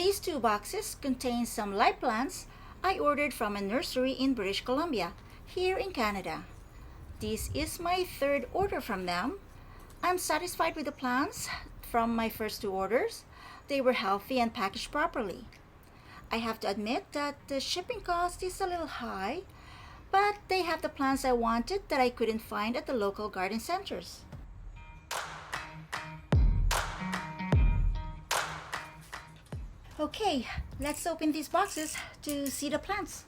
These two boxes contain some live plants I ordered from a nursery in British Columbia, here in Canada. This is my third order from them. I'm satisfied with the plants from my first two orders. They were healthy and packaged properly. I have to admit that the shipping cost is a little high, but they have the plants I wanted that I couldn't find at the local garden centers. Okay, let's open these boxes to see the plants.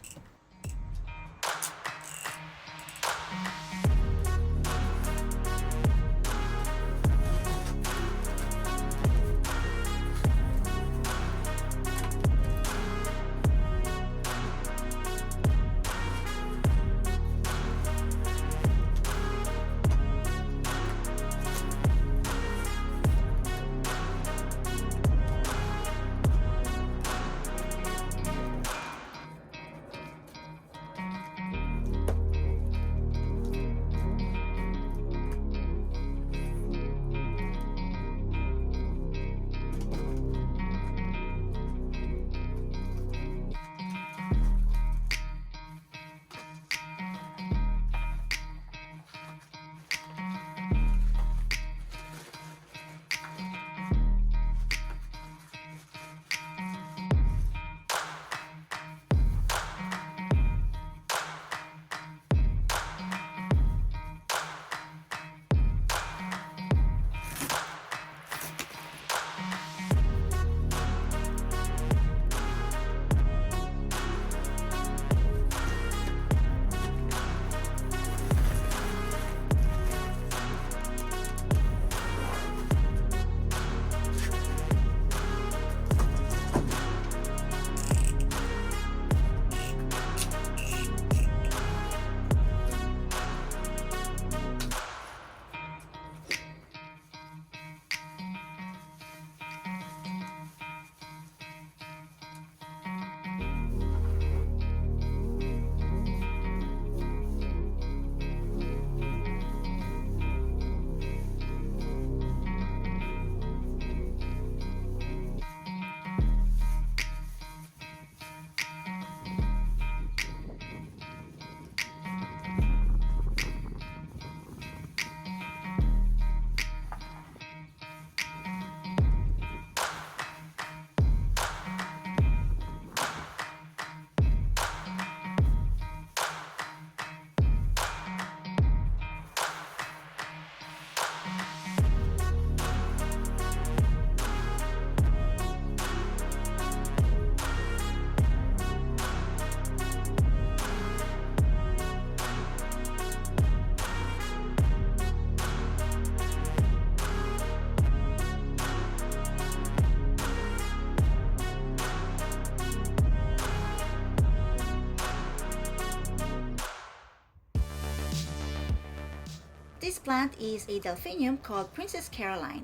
This plant is a delphinium called Princess Caroline.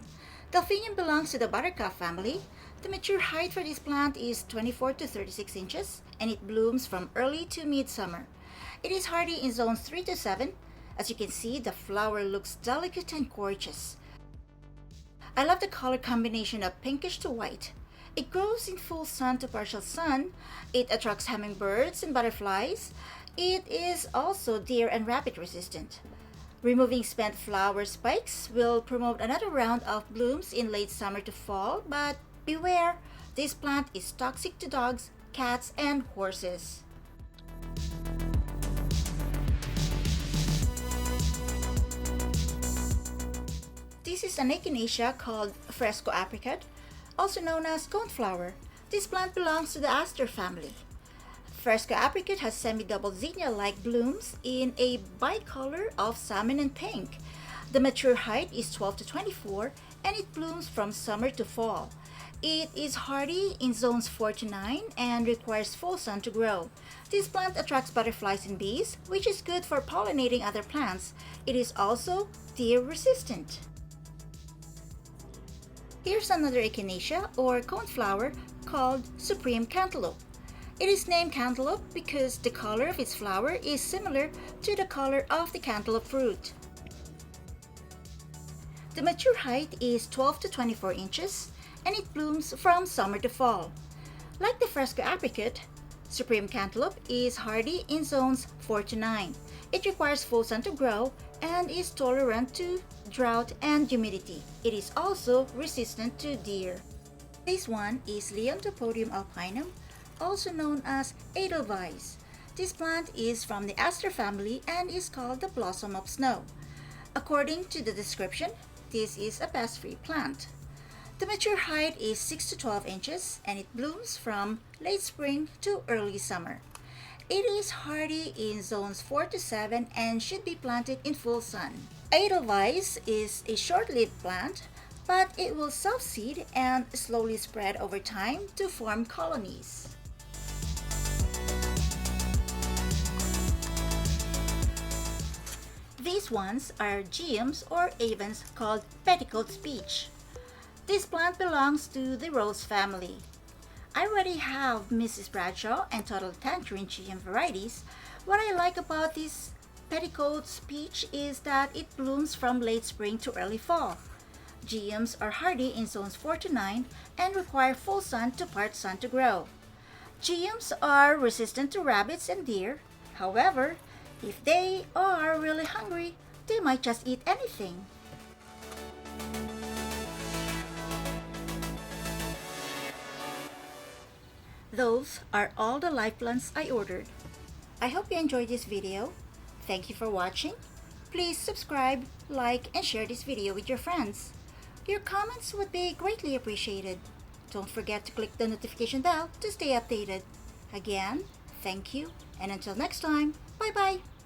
Delphinium belongs to the buttercup family. The mature height for this plant is 24 to 36 inches and it blooms from early to midsummer. It is hardy in zones 3 to 7. As you can see, the flower looks delicate and gorgeous. I love the color combination of pinkish to white. It grows in full sun to partial sun. It attracts hummingbirds and butterflies. It is also deer and rabbit resistant. Removing spent flower spikes will promote another round of blooms in late summer to fall, but beware, this plant is toxic to dogs, cats, and horses. This is an echinacea called fresco apricot, also known as coneflower. This plant belongs to the aster family. Fresco apricot has semi-double zinnia-like blooms in a bicolor of salmon and pink. The mature height is 12 to 24 and it blooms from summer to fall. It is hardy in zones 4 to 9 and requires full sun to grow. This plant attracts butterflies and bees, which is good for pollinating other plants. It is also deer resistant. Here's another echinacea or coneflower called supreme cantaloupe. It is named cantaloupe because the color of its flower is similar to the color of the cantaloupe fruit. The mature height is 12 to 24 inches and it blooms from summer to fall. Like the fresco apricot, supreme cantaloupe is hardy in zones 4 to 9. It requires full sun to grow and is tolerant to drought and humidity. It is also resistant to deer. This one is Leontopodium alpinum, also known as Edelweiss. This plant is from the aster family and is called the blossom of snow. According to the description, this is a pest-free plant. The mature height is 6 to 12 inches and it blooms from late spring to early summer. It is hardy in zones 4 to 7 and should be planted in full sun. Edelweiss is a short-lived plant, but it will self-seed and slowly spread over time to form colonies. These ones are geums or avens called petticoat speech. This plant belongs to the rose family. I already have Mrs. Bradshaw and Total Tangerine geum varieties. What I like about this petticoat speech is that it blooms from late spring to early fall. Geums are hardy in zones 4 to 9 and require full sun to part sun to grow. Geums are resistant to rabbits and deer. However, if they are really hungry, they might just eat anything. Those are all the live plants I ordered. I hope you enjoyed this video. Thank you for watching. Please subscribe, like, and share this video with your friends. Your comments would be greatly appreciated. Don't forget to click the notification bell to stay updated. Again, thank you, and until next time, bye-bye!